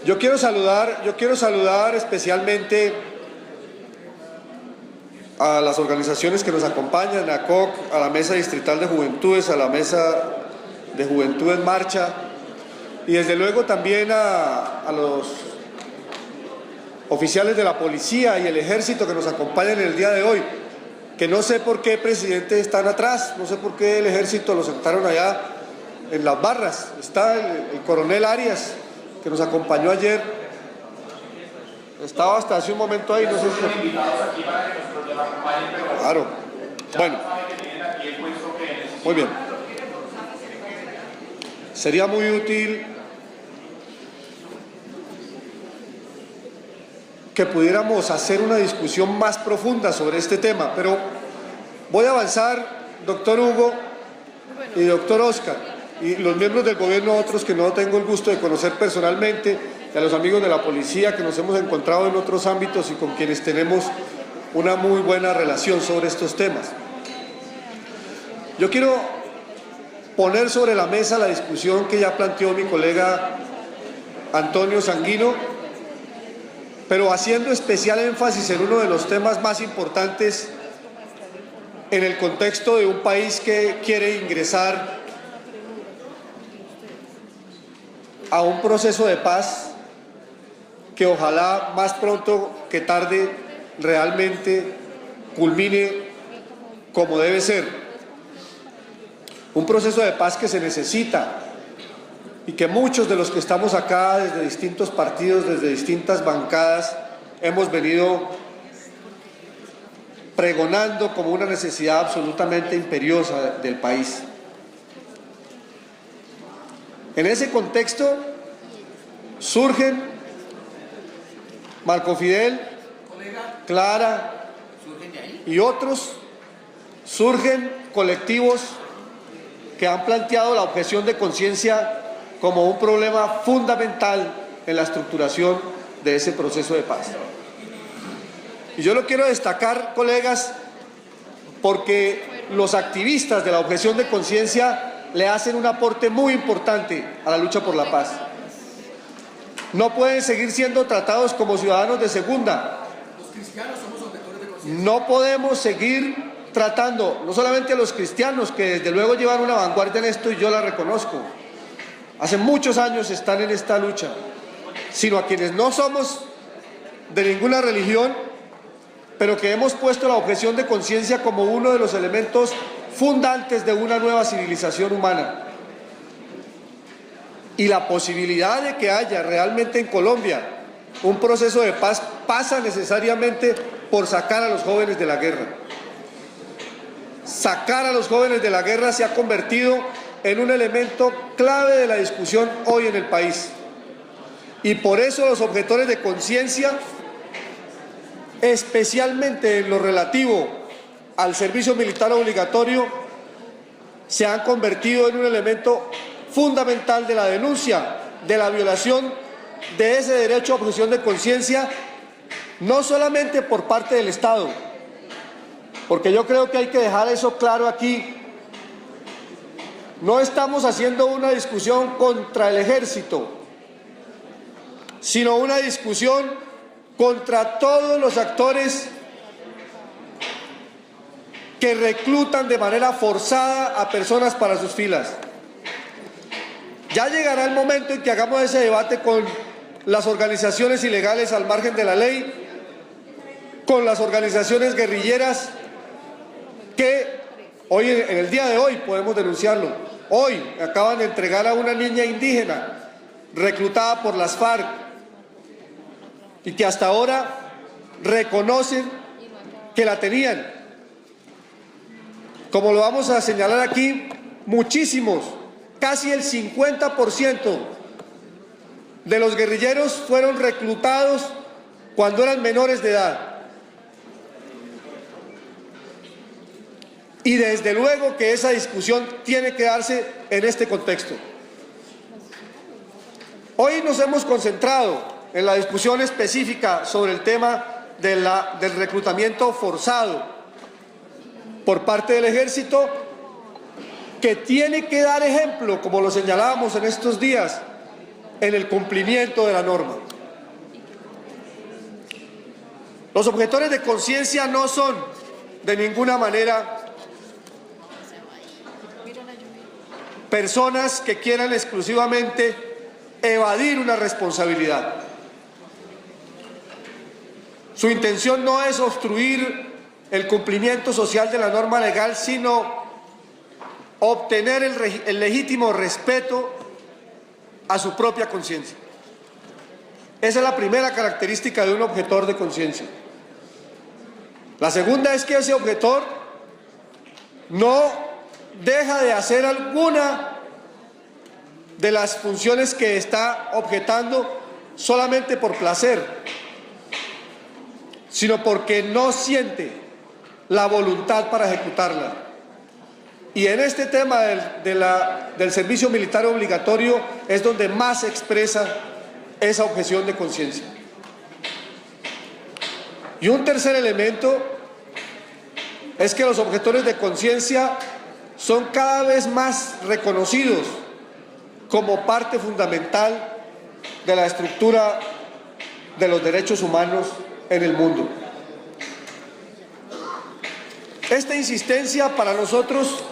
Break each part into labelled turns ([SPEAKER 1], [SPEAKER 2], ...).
[SPEAKER 1] Yo quiero saludar especialmente a las organizaciones que nos acompañan, a COC, a la Mesa Distrital de Juventudes, a la Mesa de Juventud en Marcha, y desde luego también a los oficiales de la policía y el ejército que nos acompañan en el día de hoy, que no sé por qué, presidente, están atrás, no sé por qué el ejército lo sentaron allá en las barras. Está el coronel Arias, que nos acompañó ayer, estaba hasta hace un momento ahí, no sé si... Claro. Bueno, muy bien. Sería muy útil que pudiéramos hacer una discusión más profunda sobre este tema, pero voy a avanzar, doctor Hugo y doctor Oscar, y los miembros del gobierno, otros que no tengo el gusto de conocer personalmente, y a los amigos de la policía que nos hemos encontrado en otros ámbitos y con quienes tenemos una muy buena relación sobre estos temas. Yo quiero poner sobre la mesa la discusión que ya planteó mi colega Antonio Sanguino, pero haciendo especial énfasis en uno de los temas más importantes en el contexto de un país que quiere ingresar a un proceso de paz que ojalá más pronto que tarde realmente culmine como debe ser. Un proceso de paz que se necesita y que muchos de los que estamos acá desde distintos partidos, desde distintas bancadas, hemos venido pregonando como una necesidad absolutamente imperiosa del país. En ese contexto surgen Marco Fidel, Clara y otros, surgen colectivos que han planteado la objeción de conciencia como un problema fundamental en la estructuración de ese proceso de paz. Y yo lo quiero destacar, colegas, porque los activistas de la objeción de conciencia le hacen un aporte muy importante a la lucha por la paz. No pueden seguir siendo tratados como ciudadanos de segunda.
[SPEAKER 2] Los cristianos somos objetores de conciencia.
[SPEAKER 1] No podemos seguir tratando, no solamente a los cristianos, que desde luego llevan una vanguardia en esto y yo la reconozco, hace muchos años están en esta lucha, sino a quienes no somos de ninguna religión, pero que hemos puesto la objeción de conciencia como uno de los elementos fundantes de una nueva civilización humana. Y la posibilidad de que haya realmente en Colombia un proceso de paz pasa necesariamente por sacar a los jóvenes de la guerra. Sacar a los jóvenes de la guerra se ha convertido en un elemento clave de la discusión hoy en el país. Y por eso los objetores de conciencia, especialmente en lo relativo al servicio militar obligatorio, se han convertido en un elemento fundamental de la denuncia de la violación de ese derecho a objeción de conciencia, no solamente por parte del Estado, porque yo creo que hay que dejar eso claro aquí. No estamos haciendo una discusión contra el ejército, sino una discusión contra todos los actores que reclutan de manera forzada a personas para sus filas. Ya llegará el momento en que hagamos ese debate con las organizaciones ilegales al margen de la ley, con las organizaciones guerrilleras que hoy, en el día de hoy, podemos denunciarlo. Hoy acaban de entregar a una niña indígena reclutada por las FARC y que hasta ahora reconocen que la tenían. Como lo vamos a señalar aquí, muchísimos, casi el 50% de los guerrilleros fueron reclutados cuando eran menores de edad. Y desde luego que esa discusión tiene que darse en este contexto. Hoy nos hemos concentrado en la discusión específica sobre el tema del reclutamiento forzado por parte del ejército, que tiene que dar ejemplo, como lo señalábamos en estos días, en el cumplimiento de la norma. Los objetores de conciencia no son de ninguna manera personas que quieran exclusivamente evadir una responsabilidad. Su intención no es obstruir el cumplimiento social de la norma legal, sino obtener el legítimo respeto a su propia conciencia. Esa es la primera característica de un objetor de conciencia. La segunda es que ese objetor no deja de hacer alguna de las funciones que está objetando solamente por placer, sino porque no siente la voluntad para ejecutarla. Y en este tema del servicio militar obligatorio es donde más se expresa esa objeción de conciencia. Y un tercer elemento es que los objetores de conciencia son cada vez más reconocidos como parte fundamental de la estructura de los derechos humanos en el mundo. Esta insistencia para nosotros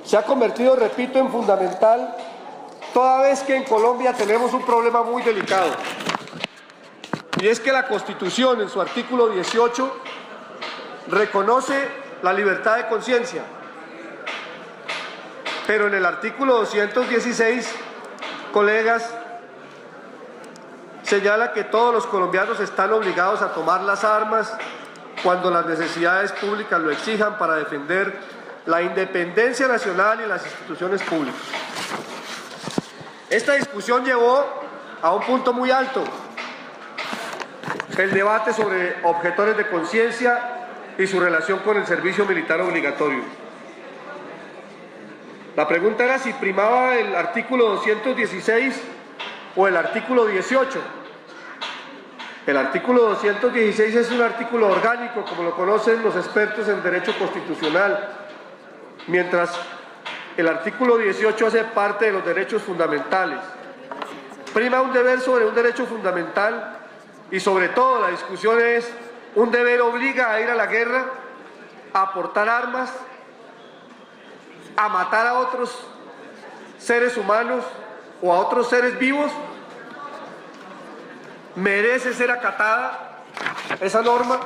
[SPEAKER 1] se ha convertido, repito, en fundamental, toda vez que en Colombia tenemos un problema muy delicado. Y es que la Constitución, en su artículo 18, reconoce la libertad de conciencia. Pero en el artículo 216, colegas, señala que todos los colombianos están obligados a tomar las armas cuando las necesidades públicas lo exijan para defender la independencia nacional y las instituciones públicas. Esta discusión llevó a un punto muy alto el debate sobre objetores de conciencia y su relación con el servicio militar obligatorio. La pregunta era si primaba el artículo 216 o el artículo 18. El artículo 216 es un artículo orgánico, como lo conocen los expertos en derecho constitucional, mientras el artículo 18 hace parte de los derechos fundamentales. Prima un deber sobre un derecho fundamental y sobre todo la discusión es: ¿un deber obliga a ir a la guerra, a portar armas, a matar a otros seres humanos o a otros seres vivos? ¿Merece ser acatada esa norma?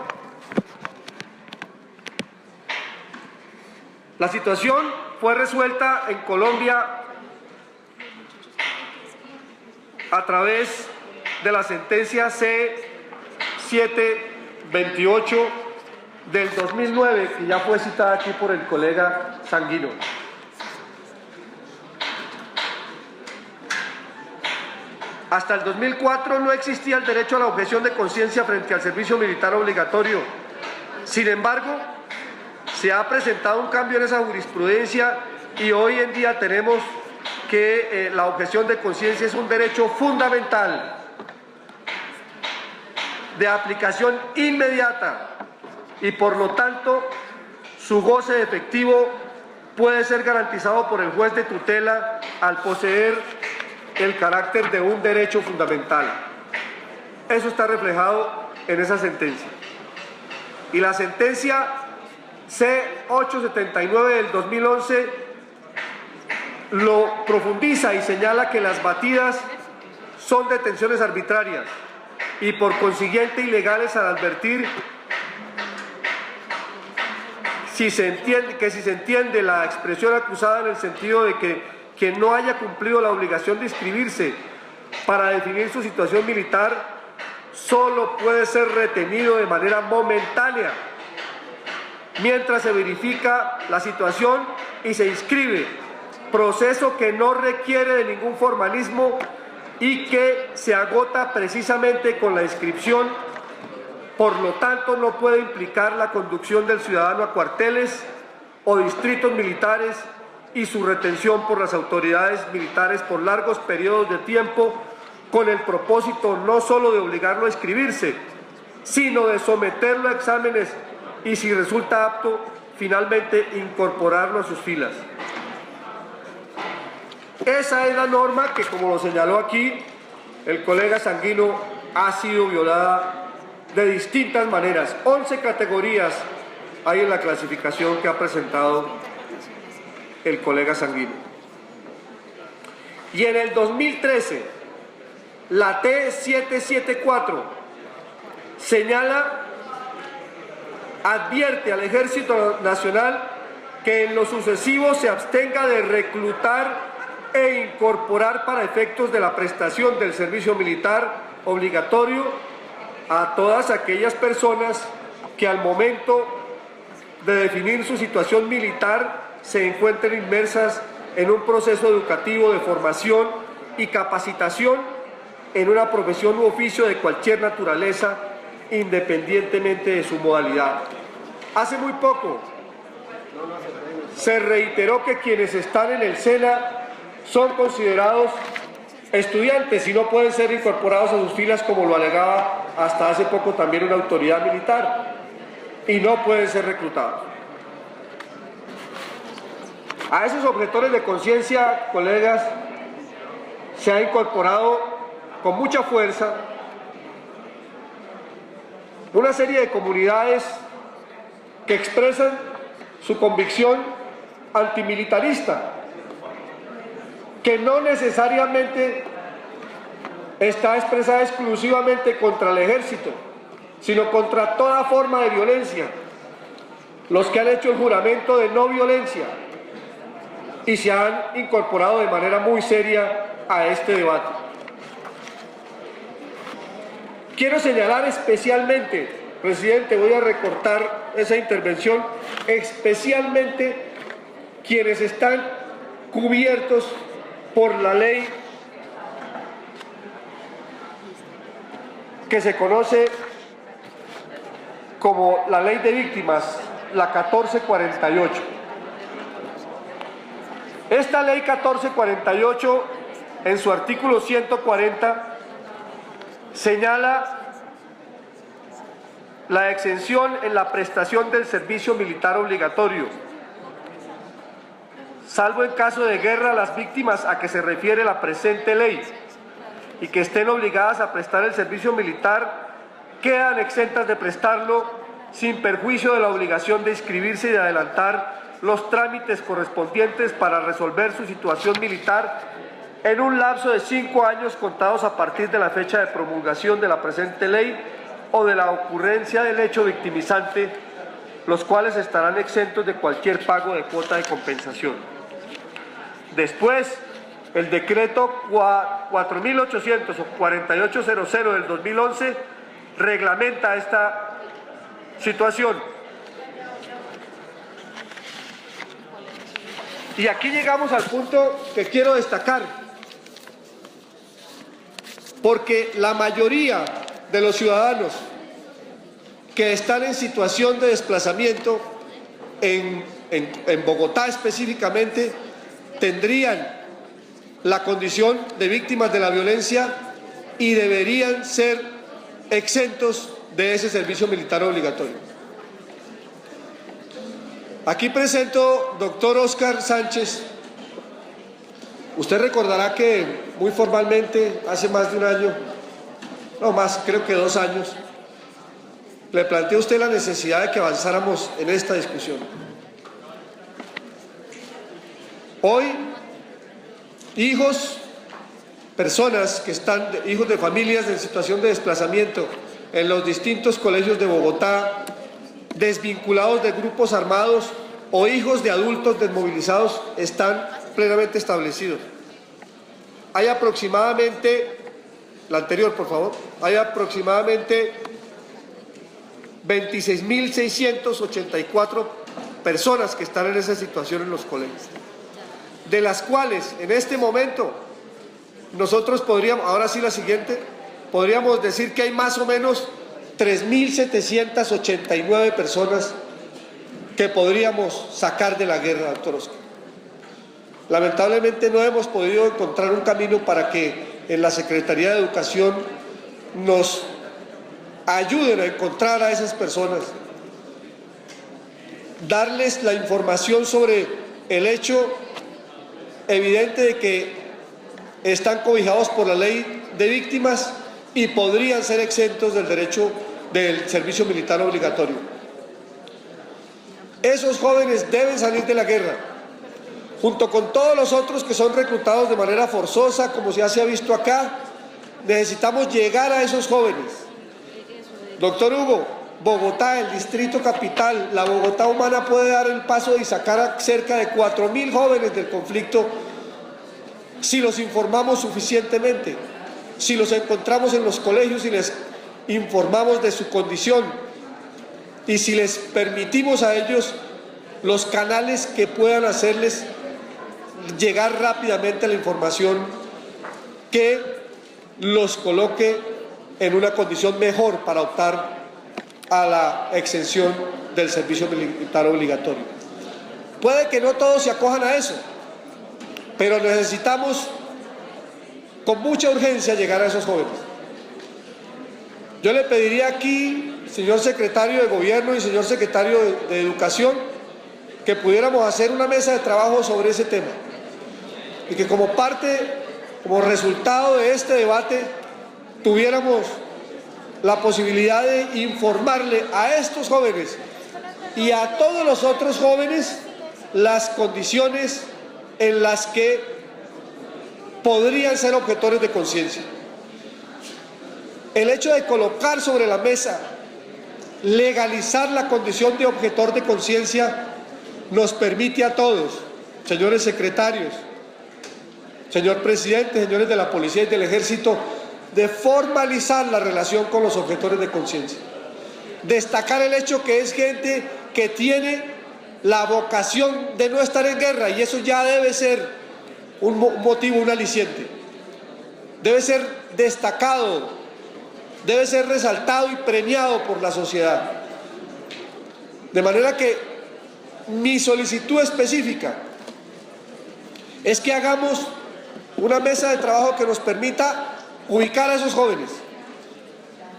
[SPEAKER 1] La situación fue resuelta en Colombia a través de la sentencia C-728 del 2009, que ya fue citada aquí por el colega Sanguino. Hasta el 2004 no existía el derecho a la objeción de conciencia frente al servicio militar obligatorio. Sin embargo, se ha presentado un cambio en esa jurisprudencia y hoy en día tenemos que la objeción de conciencia es un derecho fundamental de aplicación inmediata y por lo tanto su goce efectivo puede ser garantizado por el juez de tutela al poseer el carácter de un derecho fundamental. Eso está reflejado en esa sentencia. Y la sentencia C-879 del 2011 lo profundiza y señala que las batidas son detenciones arbitrarias y por consiguiente ilegales al advertir si se entiende la expresión acusada en el sentido de que quien no haya cumplido la obligación de inscribirse para definir su situación militar solo puede ser retenido de manera momentánea mientras se verifica la situación y se inscribe, proceso que no requiere de ningún formalismo y que se agota precisamente con la inscripción, por lo tanto no puede implicar la conducción del ciudadano a cuarteles o distritos militares y su retención por las autoridades militares por largos periodos de tiempo con el propósito no solo de obligarlo a inscribirse, sino de someterlo a exámenes y si resulta apto, finalmente incorporarlo a sus filas. Esa es la norma que, como lo señaló aquí el colega Sanguino, ha sido violada de distintas maneras. 11 categorías hay en la clasificación que ha presentado el colega Sanguino. Y en el 2013, la T774 señala, advierte al Ejército Nacional que en lo sucesivo se abstenga de reclutar e incorporar para efectos de la prestación del servicio militar obligatorio a todas aquellas personas que al momento de definir su situación militar se encuentren inmersas en un proceso educativo de formación y capacitación en una profesión u oficio de cualquier naturaleza, independientemente de su modalidad. Hace muy poco se reiteró que quienes están en el SENA son considerados estudiantes y no pueden ser incorporados a sus filas, como lo alegaba hasta hace poco también una autoridad militar, y no pueden ser reclutados. A esos objetores de conciencia, colegas, se ha incorporado con mucha fuerza una serie de comunidades que expresan su convicción antimilitarista, que no necesariamente está expresada exclusivamente contra el ejército, sino contra toda forma de violencia. Los que han hecho el juramento de no violencia y se han incorporado de manera muy seria a este debate. Quiero señalar especialmente, presidente, voy a recortar esa intervención, especialmente quienes están cubiertos por la ley que se conoce como la ley de víctimas, la 1448. Esta ley 1448, en su artículo 140, señala la exención en la prestación del servicio militar obligatorio, salvo en caso de guerra, las víctimas a que se refiere la presente ley y que estén obligadas a prestar el servicio militar quedan exentas de prestarlo sin perjuicio de la obligación de inscribirse y de adelantar los trámites correspondientes para resolver su situación militar en un lapso de 5 años contados a partir de la fecha de promulgación de la presente ley o de la ocurrencia del hecho victimizante, los cuales estarán exentos de cualquier pago de cuota de compensación. Después, el decreto 4.800 o 4800 del 2011 reglamenta esta situación. Y aquí llegamos al punto que quiero destacar, porque la mayoría de los ciudadanos que están en situación de desplazamiento en Bogotá específicamente tendrían la condición de víctimas de la violencia y deberían ser exentos de ese servicio militar obligatorio. Aquí presento, doctor Óscar Sánchez. Usted recordará que muy formalmente, hace más de un año, no más, creo que 2 años, le planteó a usted la necesidad de que avanzáramos en esta discusión. Hoy, personas que están, hijos de familias en situación de desplazamiento en los distintos colegios de Bogotá, desvinculados de grupos armados o hijos de adultos desmovilizados, están plenamente establecidos. Hay aproximadamente, la anterior por favor, hay aproximadamente 26.684 personas que están en esa situación en los colegios, de las cuales en este momento nosotros podríamos, ahora sí la siguiente, podríamos decir que hay más o menos 3.789 personas que podríamos sacar de la guerra, doctor Óscar. Lamentablemente no hemos podido encontrar un camino para que en la Secretaría de Educación nos ayuden a encontrar a esas personas, darles la información sobre el hecho evidente de que están cobijados por la ley de víctimas y podrían ser exentos del derecho del servicio militar obligatorio. Esos jóvenes deben salir de la guerra, junto con todos los otros que son reclutados de manera forzosa, como ya se ha visto acá. Necesitamos llegar a esos jóvenes. Doctor Hugo, Bogotá, el distrito capital, la Bogotá humana puede dar el paso y sacar a cerca de 4.000 jóvenes del conflicto si los informamos suficientemente, si los encontramos en los colegios y les informamos de su condición y si les permitimos a ellos los canales que puedan hacerles llegar rápidamente a la información que los coloque en una condición mejor para optar a la exención del servicio militar obligatorio. Puede que no todos se acojan a eso, pero necesitamos con mucha urgencia llegar a esos jóvenes. Yo le pediría aquí, señor secretario de Gobierno y señor secretario de Educación, que pudiéramos hacer una mesa de trabajo sobre ese tema y que como resultado de este debate tuviéramos la posibilidad de informarle a estos jóvenes y a todos los otros jóvenes las condiciones en las que podrían ser objetores de conciencia. El hecho de colocar sobre la mesa, legalizar la condición de objetor de conciencia, nos permite a todos, señores secretarios, señor presidente, señores de la Policía y del Ejército, de formalizar la relación con los objetores de conciencia. Destacar el hecho que es gente que tiene la vocación de no estar en guerra, y eso ya debe ser un motivo, un aliciente. Debe ser destacado, debe ser resaltado y premiado por la sociedad. De manera que mi solicitud específica es que hagamos una mesa de trabajo que nos permita ubicar a esos jóvenes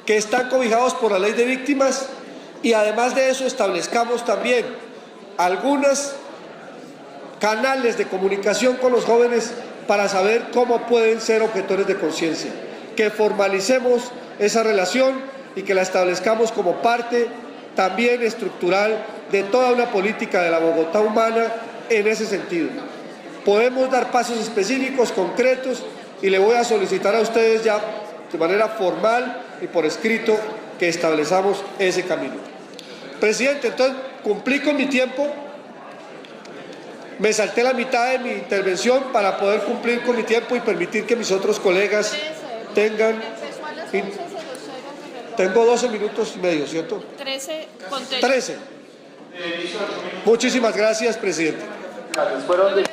[SPEAKER 1] que están cobijados por la ley de víctimas y además de eso establezcamos también algunos canales de comunicación con los jóvenes para saber cómo pueden ser objetores de conciencia, que formalicemos esa relación y que la establezcamos como parte también estructural de toda una política de la Bogotá humana en ese sentido. Podemos dar pasos específicos, concretos, y le voy a solicitar a ustedes ya de manera formal y por escrito que establezcamos ese camino. Presidente, entonces cumplí con mi tiempo, me salté la mitad de mi intervención para poder cumplir con mi tiempo y permitir que mis otros colegas tengan... Tengo 12 minutos y medio, ¿cierto?
[SPEAKER 3] 13.
[SPEAKER 1] 13. Muchísimas gracias, presidente.
[SPEAKER 4] Fueron de